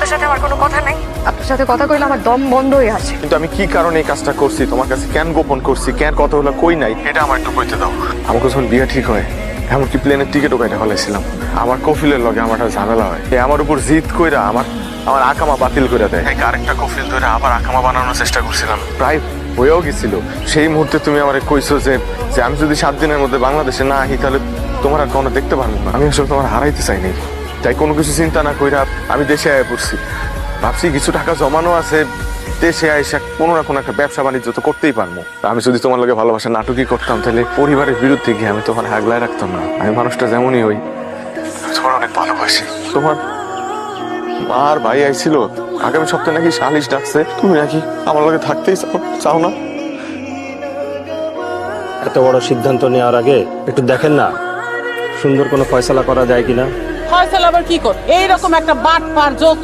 আপনার সাথে আমার কোনো কথা নাই। আপনার সাথে কথা কইলে আমার দম বন্ধ হয়ে আসে। কিন্তু আমি কি কারণে এই কাজটা করছি, তোমার কাছে কেন গোপন করছি, কেন কথাগুলো কই নাই, এটা আমার একটু কইতে দাও। আমাকে যখন বিয়ে ঠিক হয়, এমনকি প্লেনের টিকিটও কেটে ফেলেছিলাম। আমার কফিলের লগে আমার একটা ঝামেলা হয়, আমার উপর জিদ কইরা আমার আকামা বাতিল করে দেয়। আরেকটা কফিল ধরে আবার আকামা বানানোর চেষ্টা করছিলাম, প্রায় হয়েও গেছিল। সেই মুহূর্তে তুমি আমারে কইছো যে আমি যদি 7 দিনের মধ্যে বাংলাদেশে না আসি তাহলে তোমার আর কোনো দেখতে পারবো না। আমি আসলে তোমার হারাইতে চাইনি, তাই কোনো কিছু চিন্তা না কইরা আমি দেশে আয়া পড়ছি। ভাবছি কিছু টাকা জমানো আছে, দেশে আইসা কোনো না কোনো একটা ব্যবসা বাণিজ্য তো করতেই পারবো। আমি যদি তোমার লগে ভালোবাসা নাটকই করতাম তাহলে পরিবারের বিরুদ্ধে গিয়ে আমি তোমার আগলায় রাখতাম না। আমি মানুষটা যেমনই হই, তোমার অনেক ভালোবাসি। তোমার মার ভাই আইছিল, আগামী সপ্তাহে নাকি সালিশ ডাকছে, তুমি নাকি আমার লগে থাকতেই চাও না। এত বড় সিদ্ধান্ত নেওয়ার আগে একটু দেখেন না সুন্দর কোনো ফয়সালা করা যায় কিনা। ফয়সালা আবার কি কর? এইরকম একটা বাটপার যোগ